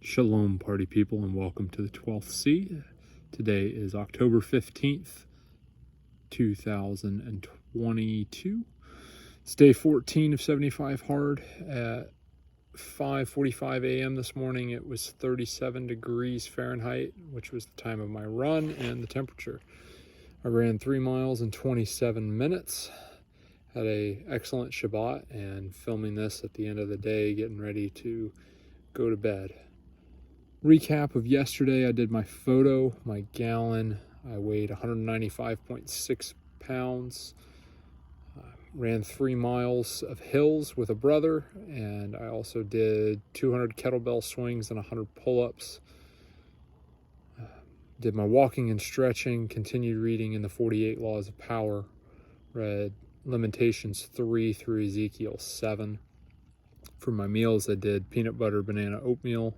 Shalom, party people, and welcome to the 12th C. Today is October 15th, 2022. It's day 14 of 75 hard. At 5:45 a.m. this morning, it was 37 degrees Fahrenheit, which was the time of my run and the temperature. I ran 3 miles in 27 minutes. Had a excellent Shabbat, and filming this at the end of the day, getting ready to go to bed. Recap of yesterday: I did my photo, my gallon. I weighed 195.6 pounds. Ran 3 miles of hills with a brother, and I also did 200 kettlebell swings and 100 pull-ups. Did my walking and stretching, continued reading in the 48 Laws of Power, read Lamentations 3 through Ezekiel 7. For my meals, I did peanut butter banana oatmeal.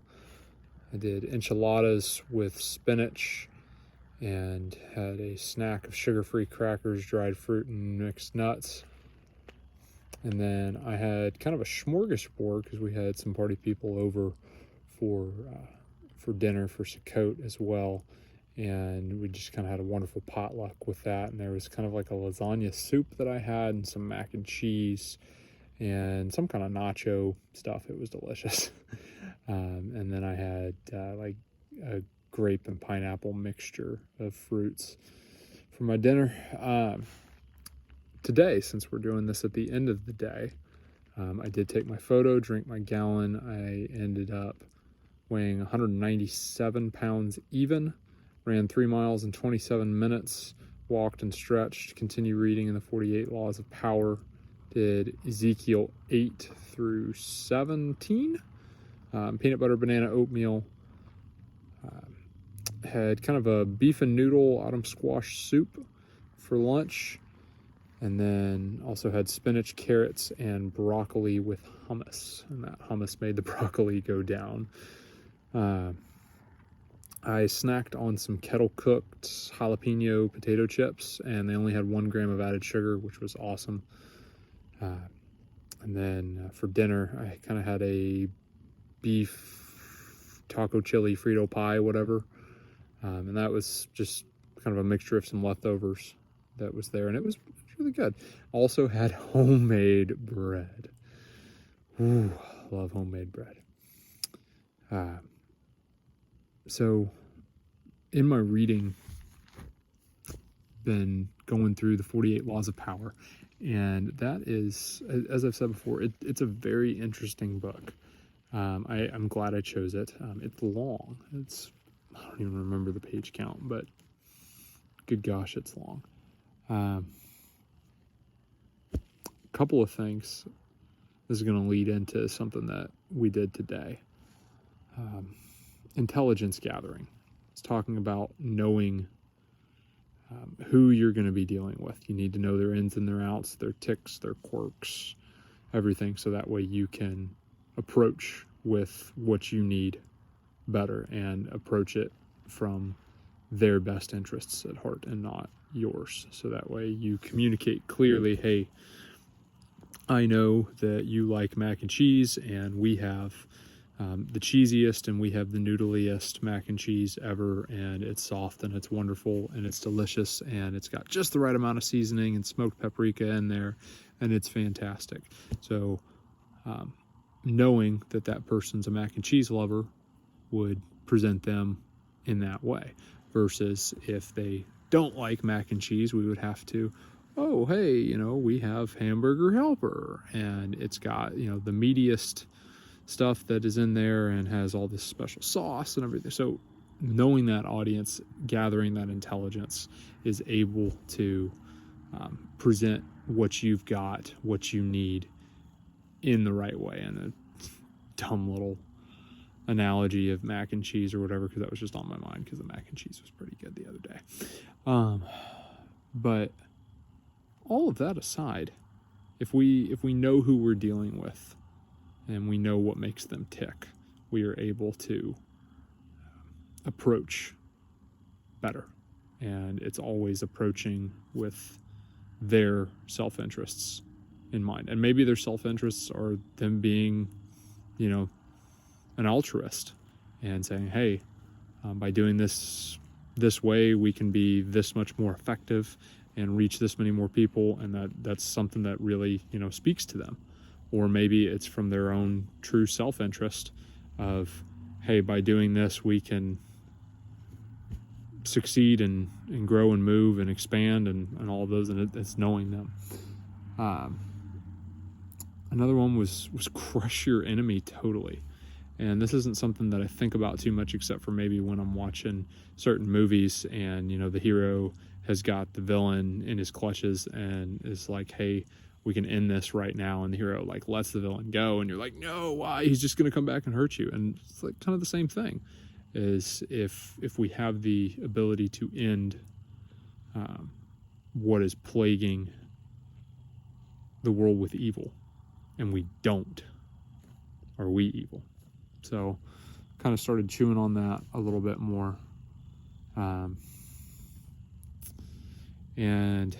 I did enchiladas with spinach and had a snack of sugar-free crackers, dried fruit, and mixed nuts. And then I had kind of a smorgasbord because we had some party people over for dinner for Sukkot as well. And we just kind of had a wonderful potluck with that. And there was kind of like a lasagna soup that I had and some mac and cheese and some kind of nacho stuff. It was delicious. And then I had like a grape and pineapple mixture of fruits for my dinner. Today, since we're doing this at the end of the day, I did take my photo, drink my gallon. I ended up weighing 197 pounds even, ran 3 miles in 27 minutes, walked and stretched, continued reading in the 48 Laws of Power, did Ezekiel 8 through 17, peanut butter banana oatmeal, had kind of a beef and noodle autumn squash soup for lunch, and then also had spinach, carrots, and broccoli with hummus, and that hummus made the broccoli go down. I snacked on some kettle-cooked jalapeno potato chips, and they only had 1 gram of added sugar, which was awesome. And then for dinner, I kind of had a beef taco chili Frito pie, whatever. And that was just kind of a mixture of some leftovers that was there, and it was really good. Also had homemade bread. Ooh, love homemade bread. So in my reading, been going through the 48 Laws of Power, and that is, as I've said before, it's a very interesting book. I'm glad I chose it. It's long. I don't even remember the page count, but good gosh, it's long. A couple of things. This is going to lead into something that we did today. Intelligence gathering. It's talking about knowing who you're going to be dealing with. You need to know their ins and their outs, their ticks, their quirks, everything, so that way you can approach with what you need better and approach it from their best interests at heart and not yours. So that way you communicate clearly, hey, I know that you like mac and cheese, and we have the cheesiest and we have the noodliest mac and cheese ever, and it's soft and it's wonderful and it's delicious and it's got just the right amount of seasoning and smoked paprika in there, and it's fantastic. So knowing that that person's a mac and cheese lover would present them in that way, versus if they don't like mac and cheese, we would have to, oh, hey, we have Hamburger Helper, and it's got, the meatiest stuff that is in there and has all this special sauce and everything. So knowing that audience, gathering that intelligence, is able to present what you've got, what you need, in the right way. And a dumb little analogy of mac and cheese or whatever, because that was just on my mind because the mac and cheese was pretty good the other day. But all of that aside, if we know who we're dealing with and we know what makes them tick, we are able to approach better. And it's always approaching with their self-interests in mind. And maybe their self-interests are them being, an altruist and saying, hey, by doing this way, we can be this much more effective and reach this many more people. And that's something that really, speaks to them. Or maybe it's from their own true self-interest of, hey, by doing this, we can succeed and grow and move and expand and all of those. And it's knowing them. Another one was crush your enemy totally. And this isn't something that I think about too much, except for maybe when I'm watching certain movies and, the hero has got the villain in his clutches and is like, hey, we can end this right now. And the hero lets the villain go. And you're like, no, why? He's just going to come back and hurt you. And it's kind of the same thing is if we have the ability to end what is plaguing the world with evil, and we don't, are we evil? So kind of started chewing on that a little bit more. And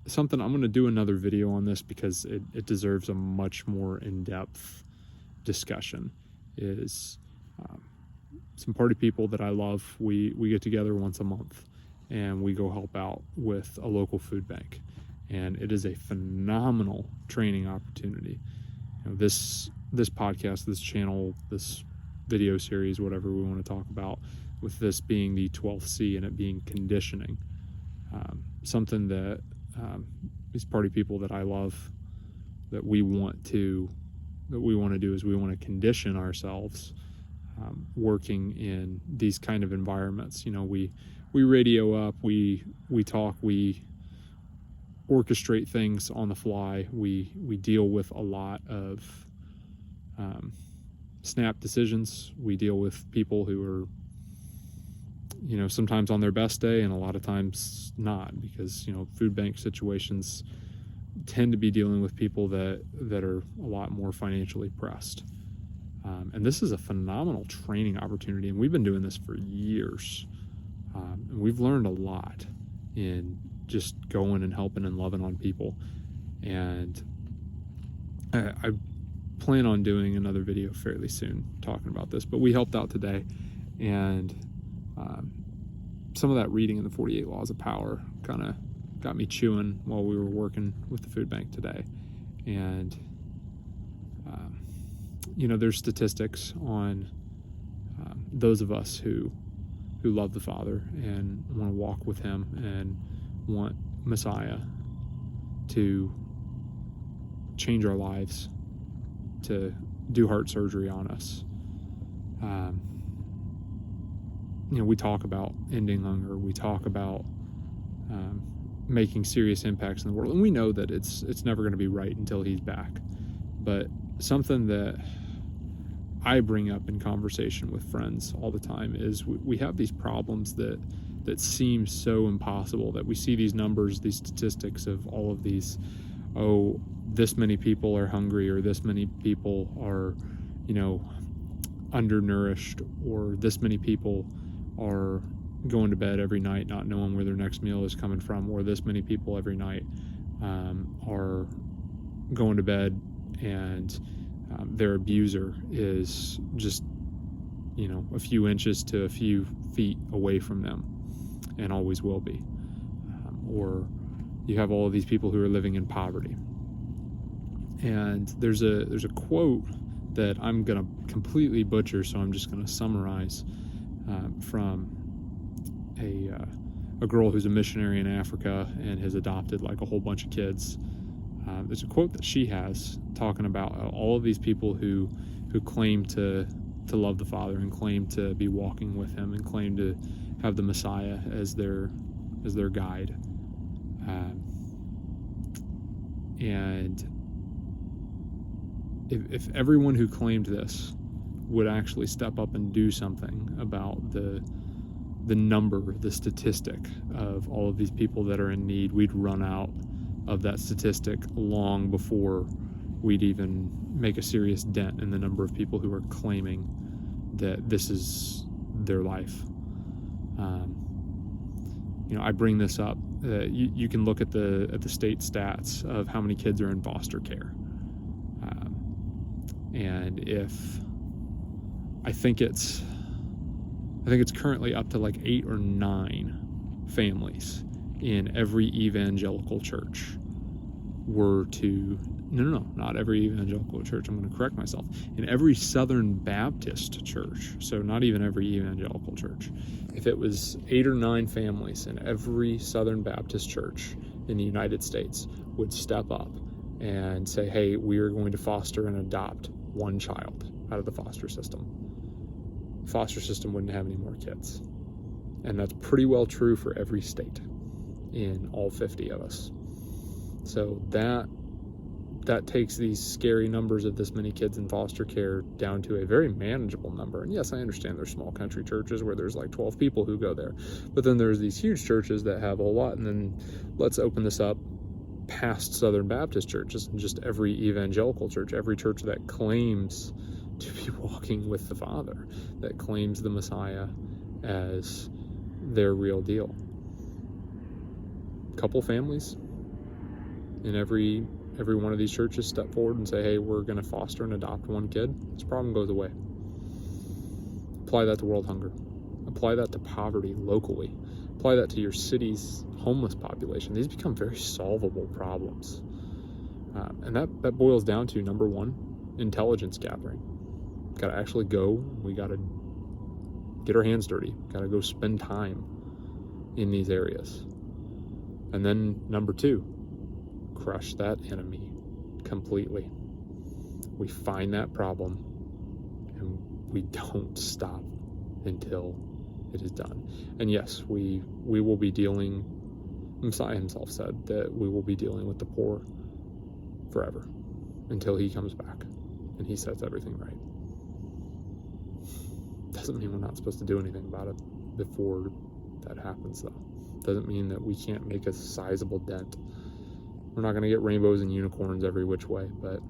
something, I'm going to do another video on this because it deserves a much more in-depth discussion, is some party people that I love, we get together once a month and we go help out with a local food bank. And it is a phenomenal training opportunity. This podcast, this channel, this video series, whatever we want to talk about, with this being the 12th C and it being conditioning, something that these party people that I love, that we want to do is we want to condition ourselves working in these kind of environments. We radio up, we talk, we orchestrate things on the fly. We deal with a lot of snap decisions. We deal with people who are, sometimes on their best day and a lot of times not, because, food bank situations tend to be dealing with people that are a lot more financially pressed. And this is a phenomenal training opportunity. And we've been doing this for years. And we've learned a lot in just going and helping and loving on people. And I plan on doing another video fairly soon talking about this, but we helped out today, and some of that reading in the 48 Laws of Power kind of got me chewing while we were working with the food bank today. And there's statistics on those of us who love the Father and want to walk with him and want Messiah to change our lives, to do heart surgery on us. We talk about ending hunger. We talk about making serious impacts in the world, and we know that it's never going to be right until he's back. But something that I bring up in conversation with friends all the time is we have these problems that seem so impossible, that we see these numbers, these statistics of all of these, this many people are hungry, or this many people are, undernourished, or this many people are going to bed every night not knowing where their next meal is coming from, or this many people every night are going to bed and their abuser is just, a few inches to a few feet away from them and always will be. Or you have all of these people who are living in poverty. And there's a quote that I'm going to completely butcher, so I'm just going to summarize from a girl who's a missionary in Africa and has adopted a whole bunch of kids. There's a quote that she has talking about all of these people who claim to love the Father and claim to be walking with him and claim to have the Messiah as their guide. And if everyone who claimed this would actually step up and do something about the number, the statistic of all of these people that are in need, we'd run out of that statistic long before we'd even make a serious dent in the number of people who are claiming that this is their life. I bring this up. You can look at the state stats of how many kids are in foster care. And if I think it's currently up to like 8 or 9 families in every evangelical church were to, no, not every evangelical church, I'm going to correct myself, in every Southern Baptist church, so not even every evangelical church, if it was 8 or 9 families in every Southern Baptist church in the United States would step up and say, hey, we are going to foster and adopt one child out of the foster system, the foster system wouldn't have any more kids. And that's pretty well true for every state in all 50 of us. So that takes these scary numbers of this many kids in foster care down to a very manageable number. And yes, I understand there's small country churches where there's like 12 people who go there, but then there's these huge churches that have a lot. And then let's open this up past Southern Baptist churches and just every evangelical church, every church that claims to be walking with the Father, that claims the Messiah as their real deal. Couple families in every one of these churches step forward and say, hey, we're going to foster and adopt one kid. This problem goes away. Apply that to world hunger. Apply that to poverty locally. Apply that to your city's homeless population. These become very solvable problems. And that boils down to, number one, intelligence gathering. Got to actually go. We got to get our hands dirty. Got to go spend time in these areas. And then number two, crush that enemy completely. We find that problem and we don't stop until it is done. And yes, we will be dealing, Messiah himself said that we will be dealing with the poor forever until he comes back and he sets everything right. Doesn't mean we're not supposed to do anything about it before that happens, though. Doesn't mean that we can't make a sizable dent. We're not going to get rainbows and unicorns every which way, but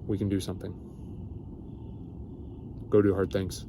we can do something. Go do hard things.